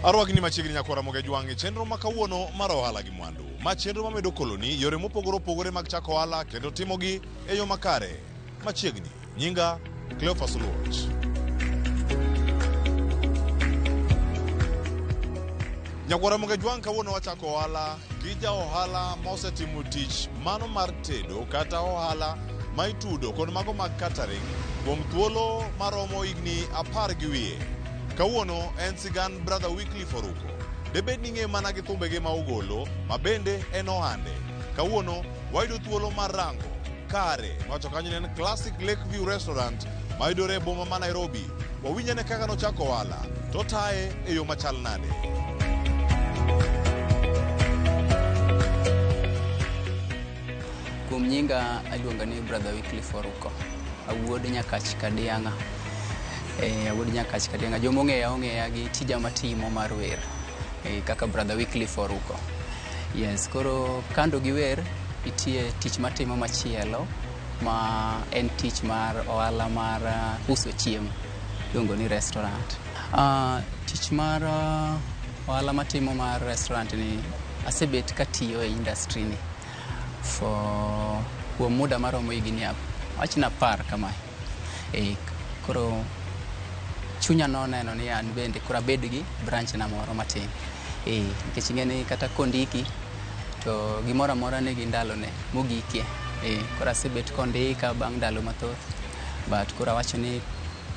Arwagni machiegni nyakora moge jwangi chenro makawuono mar ohala gi mwandu. Ma chenro mamedo koloni yore mopogore opogore mag chako ohala kendo timogi e yo makare. Machiegni, nyinga Cleophas Oluoch. Nyakwara moge jwang kawuono wachako ohala gi ja ohala ma osetimo tich mano mar tedo kata ohala ma itudo kod mago mag catering kuom thuolo maromo higni 10 gi wiye. Kawuono en sigand Brother Wycliffe Oruko. Debed ni ng'e mana gi thumbege ma ogolo, ma bende en ohande. Kawuono wayudo thuolo mar rango kare wacho kanyo en Classic Lakeview Restaurant ma yudore e boma ma Nairobi. Wawinjane kaka nochako ohala to tae e yo machal nade. Kuom nyinga aluonga ni Brother Wycliffe Oruko. Awuod Nyakach Kadianga. Awuod Nyakach Kadianga. Jomo ong'eya gi tija matimo mar wer. Kaka Brother Wycliffe Oruko. Yes, koro kando gi wer itie tich matimo machielo ma en tich mar ohala mar uso chiemo. Luongo ni restaurant. Tich mar ohala matimo mar restaurant ni asebet katiyo e industry ni kuom muda maromo higni wachna 10 kama. Koro chunya noneno ni an bende koro abed gi branch na moro matin. Nikech ing'eni kata kondiki to gimoro amora nigi ndalone mogikie. Koro asebet kondika bang' ndalo mathoth. But koro awacho ni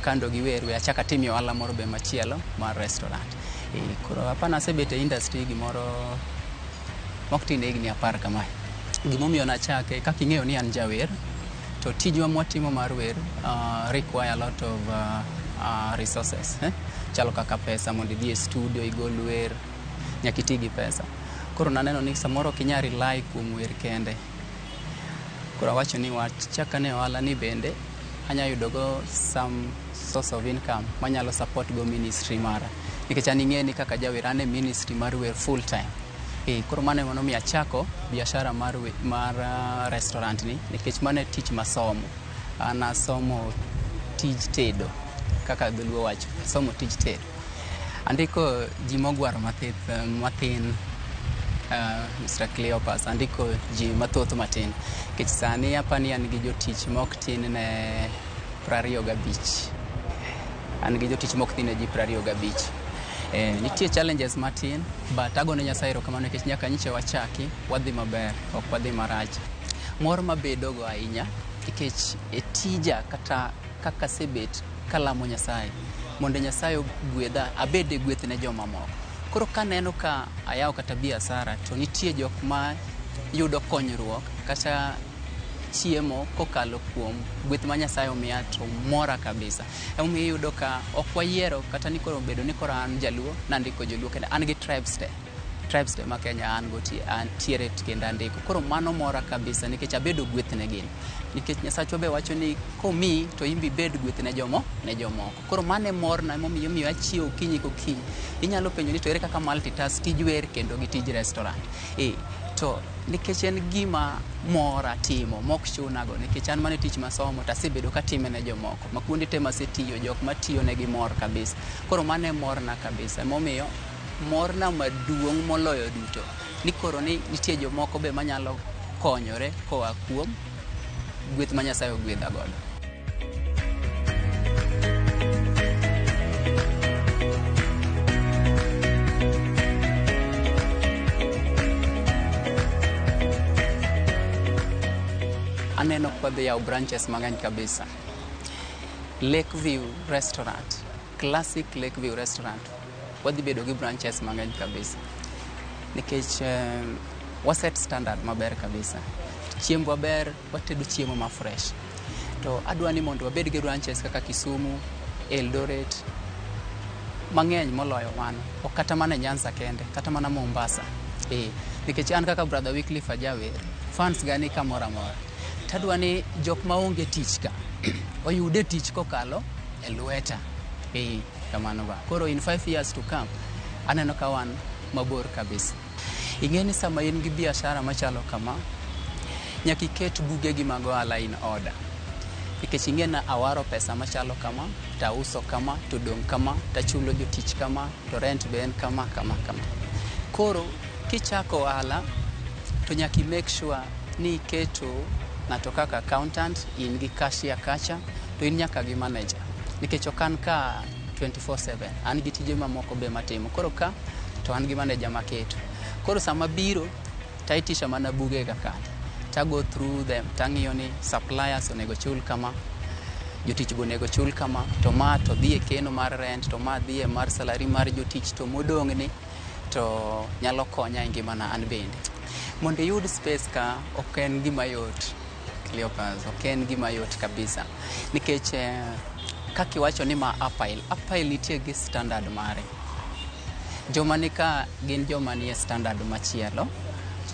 kando gi wer we achaka timo ohala moro be machielo mar restaurant. Koro apana asebet e industry gimoro moktin higni 10 kama. Gimomiyo nachake kaka ing'eyo ni an jawer to tijwa mwatimo mar wer require a lot of resources. Chalo kaka pesa mondo idhi e studio igol wer nyaka iti gi pesa. Koro naneno ni samoro kinya rely kuom wer kende. Koro awacho ni wachaka ne ohala ni bende anya yudogo some source of income manyalo support go ministry mara. Nikech an ing'eni kaka jawer an e ministry mar wer full time. Koro mane mono mi achako biashara mar restaurant ni nikech mane tich masomo. Ana somo tij tedo kaka dholuo wacho, somo tij tedo. Andiko ji mogwaro matin Mr. Cleophas, andiko ji mathoth matin. Nikech sani apani an gi jotich mok tin ne 25. An gi jotich mok tin ne ji 25. Nitie challenges matin, but agone Nyasaye erokamano nikech nyaka nyiche wachaki, wadhi maber, ok wadhi marach. Mor mabedogo ahinya nikech e tija kata kaka sebet kalamo Nyasaye mondo Nyasaye gwedha abede gweth ne joma moko. Koro kaneno ka ayaw kata biashara to nitie jok ma yudo konyruok kata chiemo kokalo kuom gweth ma Nyasaye omiya to mora kabisa. Omiyo yudo ka ok wayiero kata ni koro bedo ni koro an jaluo nandiko joluo kendo an gi tribes te ma Kenya an tiere kendo andiko. Koro mano mora kabisa nikech abedo gweth ne gin. Nikech Nyasaye be wacho ni komi to imbi bed gweth ne jomoko. Koro mane morna momiyo achiew kinyi kokinyi. Inyalo penjo ni to ere kaka multitask tij wer kendo gi tij restaurant. To nikech en gima mora timo mok chunago nikech an mane tich masomo tasebedo katime ne jomoko ma kuonde te masetiyo jok matiyo ne gi mor kabisa. Koro mane morna kabisa momiyo morna maduong' moloyo duto ni koro ni nitie jomoko be manyalo konyore koa kuom gweth ma Nyasaye ogwedha godo. Aneno kwadhi yaw branches mang'eny kabisa. Lakeview Restaurant, Classic Lakeview Restaurant, wadhi bedo gi branches mang'eny kabisa. Nikech waset standard maber kabisa. Chiembwa ber, watedo chiemo ma fresh. To adwa ni mondo wabed gi branches kaka Kisumu, Eldoret, mang'eny moloyo mano. Ok kata mana Nyanza kende, kata mana Mombasa. Nikech an kaka Brother Wycliffe ajawer, fans gani kamora mora. Tadwa ni jok maonge tich ka oyude tich kokalo e lweta. Kamano ba. Koro in 5 years to come aneno ka wan mabor kabisa. Ing'eni sama in gi biashara machalo kama nyaka iket bugegi mag ohala in order. nikech ing'e na awaro pesa machalo kama, tauso kama, tudong' kama, tachulo jotich kama, to rent be en kama. Koro kichako ohala to nyaki make sure ni iketo ng'ato kaka accountant, in gi cashier kacha, to in nyaka gi manager. Nikech okan ka 24/7, an gi tije mamoko be matimo. Koro ka to an gi manager maketo. Koro sama biro taitisha mana buge ga kande. Ta go through them, tang'iyo ni suppliers onego chul kama, jotich go onego chul kama, to ma to dhi e keno mar rent, to ma dhi e mar salary mar jotich, to modong' ni to nyalo konya e ngimana an bende. Mondo yud space ka ok en gima yot, Cleopas, ok en gima yot kabisa. Nikech kaki wacho ni ma Upperhill nitie gi standard mare. Joma nika gin joma nie standard machielo,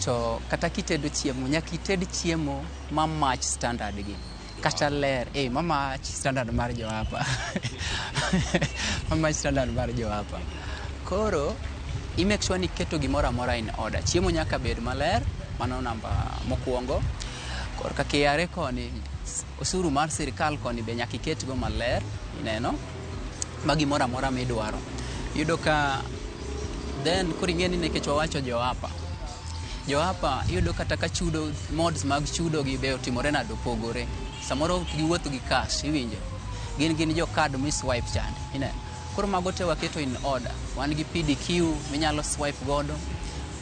to kata kitedo chiemo, nyaka ited chiemo ma match standard gi. Kata ler, ma match standard mar jo hapa. Ma match standard mar jo hapa. Koro, i make sure ni keto gimoro amora in order. Chiemo nyaka bed maler, mano namba mokwongo. Koro ka KRA koni, osuru mar sirikal koni be nyaka iket go maler, ineno, ma gimoro amora midwaro. Yudo ka then koro ing'eni nikech wawacho jo hapa. Jo hapa yudo kata ka chudo, mods mag chudo gi be otimore nado pogore. Samoro giwuotho gi cash, iwinjo. Gin jo card mi swipe chande, ineno. Koro mago te waketo in order. Wan gi PDQ minyalo swipe godo,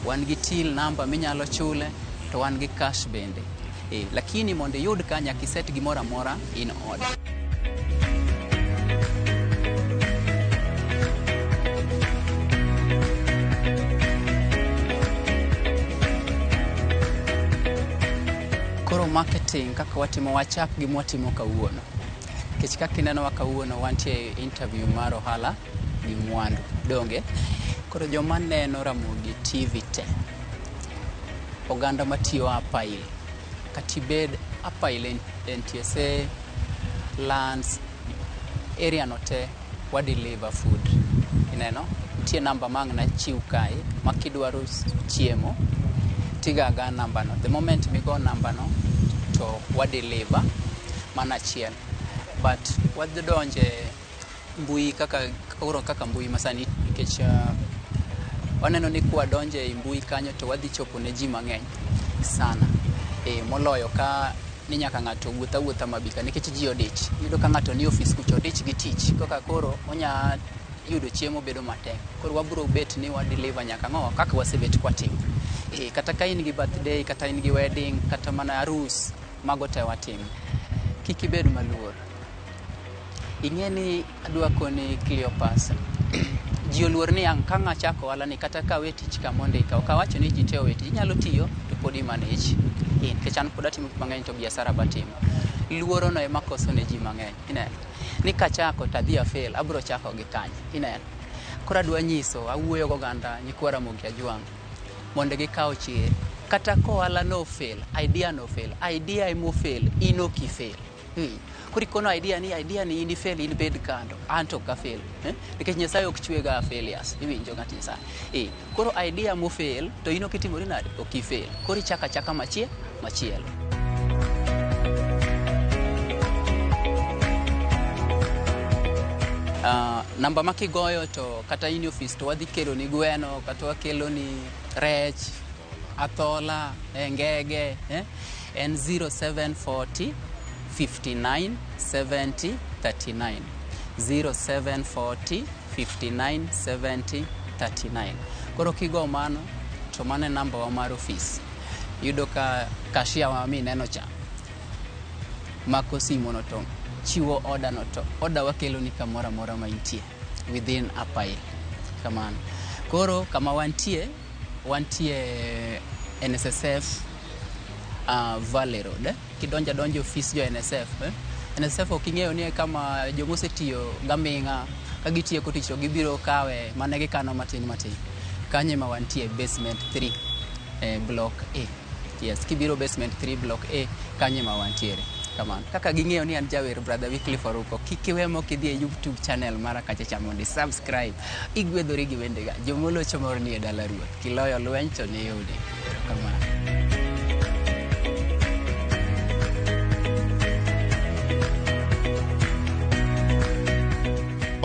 wan gi till number minyalo chule, to wan gi cash bende. Lakini mondo yud ka nyaka iset gimoro amora in order. Koro marketing kaka watimo, wachak gi mwatimo kawuono. Kech kaka ineno wa kawuono wantie interview mar ohala gi mwandu. Donge? Koro joma neno Ramogi TV te, oganda matiyo Upperhill, katibed Upperhill NTSA, lands, area note, wa deliver food. Ineno? Tie namba mang na chiw kae, makidwaro chiemo, tigaga namba no. The moment we go namba no, to wa deliver mana chiel. But wadhi donje mbui kaka mbui masani, nikech waneno ni kwa donje mbui kanyo to wadhi chopo ne ji mang'eny sana. Moloyo ka ni nyaka ng'ato wuotha mabika, nikech ji odich. Yudo ka ng'ato ni office kucho odich gi tich, koka koro onya yudo chiemo bedo matek. Koro wabro bet ni wa deliver nyaka ng'o kaka wasebet kwa timo. Kata ka in gi birthday, kata in gi wedding, kata mana arus, mago te watimo. Kik ibed maluor. Ing'eni adwa koni Cleopas. Ji oluor ni ang' ka ng'a chako ohala ni kata ka we tich ka mondo ikaw. Ka wacho ni ji te we tich, inyalo tiyo to pod i manage. Nikech an pod atimo mang'eny to biashara batimo. Luoro no ema koso ne ji mang'eny. Ineno. Ni ka chako tadhi fail, abro chako gi kanye. Ineno. Koro adwa nyiso, awuoyo go ganda nyikwa Ramogi Ajwang'. Mondo gikaw chir. Kata ko ohala no fail, idea no fail. Idea emo fail, in ok fail. Kuri kono idea ni in fail, in bed kando, anto ka fail. Nikech Nyasaye ok chwega failures. Iwinjo ng'at Nyasaye. Koro idea mo fail, to in ok itimori nade, ok fail. Koro chaka machielo. Namba makigoyo to kata in office to wadhi kelo ni gweno, kata wakelo ni rech, athola, ngege, en 0740 59 70 39. 0740 59 70 39. Koro kigo mano to mane namba wa mar office. Yudo ka cashier wa mi neno cha mako simo no to chiwo order no to order wakelo ni kamora mora maintie within Upperhill. Kamano. Koro kama wantie NSSF Valley Road. Kidonja office jo NSF. NSF oking'eyo ni kama jomose tiyo gaming'a kagitiye koticho gibiro kawe manegi kano matin. Kanye ma wantie basement 3 block A. Yes, kibiro basement 3 block A kanye ma wantiere. Kamano. Kaka ging'eyo ni an jawer brother Wycliffe Oruko, kikiwemo kidhi e YouTube channel mara Kachacha mondo subscribe. Igwedhori gi wendega. Jomolocho mor ni e dala ruoth. Kiloyo lweny to ne yudi. Kamano.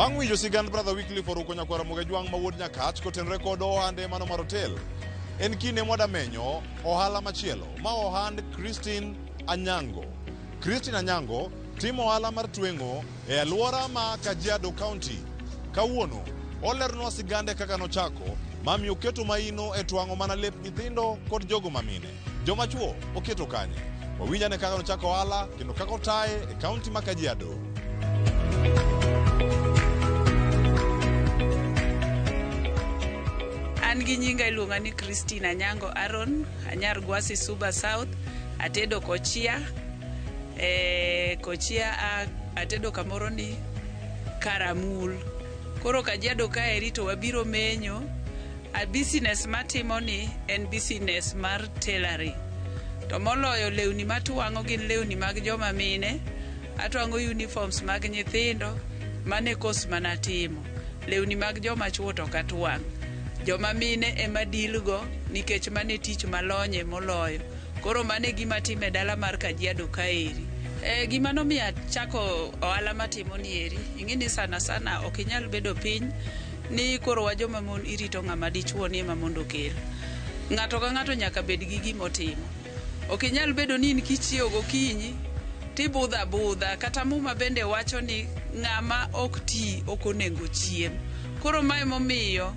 Bang' winjo sigand Brother Wycliffe Oruko Nyakwar Ramogi Jwang' ma wuod Nyakach kotenore kod ohande mano mar hotel, en kinde mwada menyo ohala machielo ma ohand Christine Anyango. Christine Anyango timo ohala mar tweng'o e alwora ma Kajiado County. Kawuono olernwa sigande kaka nochako mami oketo maino e twang'o mana lep nyithindo kod jogo mamine. Joma chuo oketo kanye. Wawinjane kaka nochako ohala kendo kaka otaye e kaunti ma Kajiado. An gi nyinga iluonga ni Christine Anyango Aaron, anyar Gwasi Suba South, atedo Kochia. Kochia atedo kamoro ni Karamul. Koro Kajiado kaeri to wabiro menyo. A business matimo ni en business mar tailoring. To moloyo lewni matuang'o gin lewni mag joma mine. Atuang'o uniforms mag nyithindo mane kos manatimo. Lewni mag joma chuo to katuang'. Joma mine ema dilgo nikech mane tich malonye moloyo. Koro mane gima time dala mar Kajiado kaeri. Gima nomiyo chako ohala matimo ni eri. Ing'eni sana ok inyal bedo piny ni koro wa joma mon irito ng'ama dichuo ni ema mondo kel. Ng'ato ka ng'ato nyaka bed gi gimotimo. Ok inyal bedo ni in kichiewo gokinyi tibudha kata muma bende wacho ni ng'ama ok ti ok onego chiem. Koro mae momiyo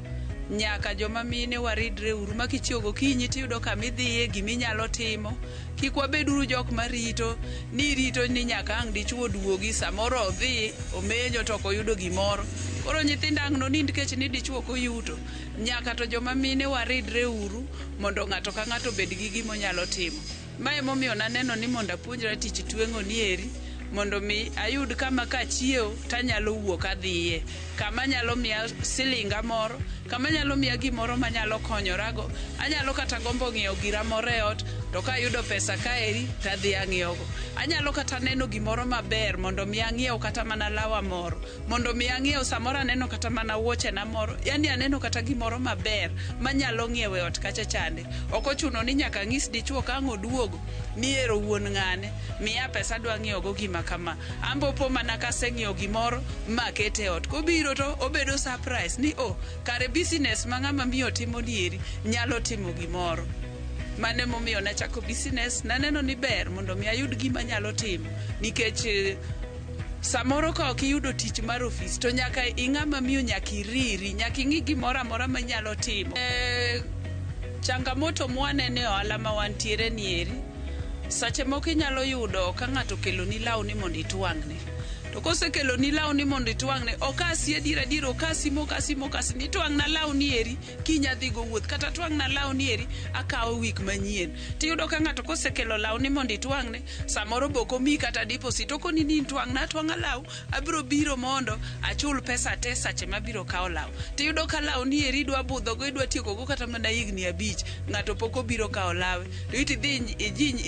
nyaka joma mine waridre uru ma kichiewo gokinyi tiyudo kamidhiye giminyalo timo. Kik wabeduru jok marito ni nyaka ang' dichuo duogi samoro odhi omenyo to oyudo gimoro. Koro nyithindo ang' nonind kech ni dichuo koyuto. Nyaka to joma mine waridre uru mondo ng'ato ka ng'ato bed gi gimonyalo timo. Mae momiyo naneno ni mondo apuonjra tich tweng'o ni eri mondo mi ayud kama kachiewo tanyalo wuok adhiye. Kama nyalo miya silinga moro, kama nyalo miya gimoro manyalo konyorago. Anyalo kata gombo ng'iewo gira moro e ot to kayudo pesa kaeri tadhi ang'iewogo. Anyalo kata neno gimoro maber mondo mi ang'iew kata mana lawa moro, mondo mi ang'iew samoro aneno kata mana wuoche na moro, yani aneno kata gimoro maber manyalo ng'iewo e ot kacha chande. Ok ochuno ni nyaka ng'is dichuo ka ang' oduogo ni ero wuon ng'ane miya pesa dwa ng'iewogo gima kama. Ambopo mana kaseng'iewo gimoro makete e ot. Kobiro to obedo surprise ni kare business ma ng'ama miyo timo ni eri nyalo timo gimoro. Mane momiyo nachako business, naneno ni ber mondo mi ayud gima nyalo timo. Nikech samoro ka ok iyudo tich mar ofis to nyaka ing'ama miyo nyaka iriri, nyaka ing'i gimoro amora manyalo timo. Changamoto mwanene ohala ma wantiere ni eri, sache moko inyalo yudo ka ng'ato kelo ni lawni mondo itwang'ne. To kosekelo ni lawni mondo itwang'ne, okasi adier okasi ni twang'na lawni eri kinya dhi go wuoth, kata twang'na lawni eri akawo wik manyien. Tiyudo ka ng'ato kosekelo lawni mondo itwang'ne, samoro boko mi kata deposit okoni ni twang'a law, abiro biro mondo achul pesa te sache mabiro kawo law. Tiyudo ka lawni eri idwa budhogo, idwa tieko go kata mana higni 5, ng'ato poko biro kawo lawe. To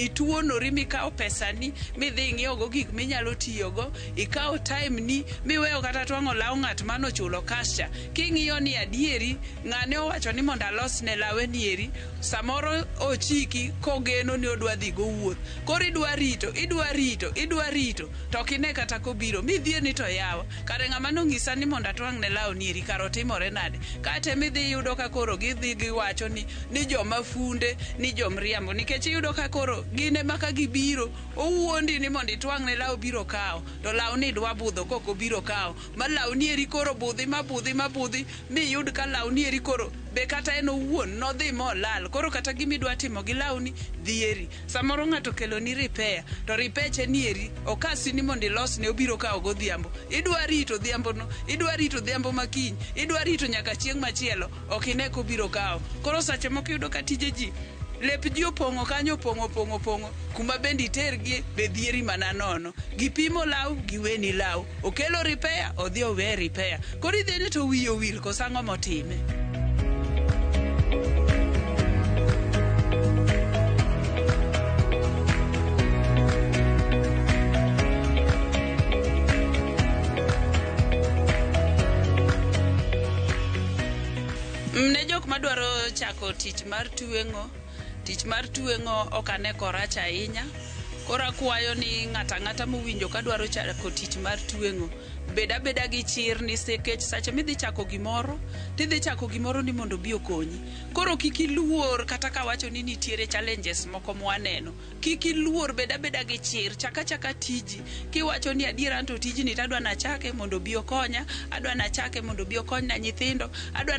ituonori mikawo pesa ni midhi ing'iewo go gik minyalo tiyogo, ikawo time ni miweyo kata twang'o law ng'at mano chulo kasha. King'iyo ni adieri ng'ane owacho ni mondo alos ne lawe ni eri, samoro ochiki kogeno ni odwa dhi go wuoth. Koro idwa rito to kine kata kobiro midhie ni to yawa kare ng'ama nong'isa ni mondo atwang' ne law ni eri karo timore nade. Kate midhi yudo ka koro gidhi giwacho ni joma funde ni jomriambo, nikech iyudo ka koro gine maka gibiro owuondi ni mondo itwang' ne law biro kawo, to law ni dwa budho koko biro kawo. Ma law ni eri koro budhi mi yud ka law ni eri koro be kata en owuon nodhi molal. Koro kata gimidwa timo gi lawni dhieri. Samoro ng'ato kelo ni repair, to repair ni eri okasi ni mondo ilos ne obiro kawo godhiambo. Idwa rito dhiambo makiny, idwa rito nyaka chieng' machielo, ok ine kobiro kawo. Koro sache moko yudo ka tije ji lep ji opong'o kanyo, opong'o kuma bendi tergi be dhieri mana nono. Gipimo law, giweni law. Okelo repair, odhi owe repair. Koro idhene to wiyi owil kosang'o motime. Ne jok madwaro chako tich mar tweng'o ok ane korach ahinya. Koro akwayo ni ng'ata mowinjo ka dwaro chako tich mar tweng'o beda gi chir ni sekech sache midhi chako gimoro tidhi chako gimoro ni mondo bi okonyi. Koro kik iluor kata ka wacho ni nitiere challenges moko mwaneno, kik iluor, beda gi chir, chaka tiji kiwacho ni adiera anto tijni tadwa nachake mondo bi okonya, adwa nachake mondo bi okony na nyithindo, adwa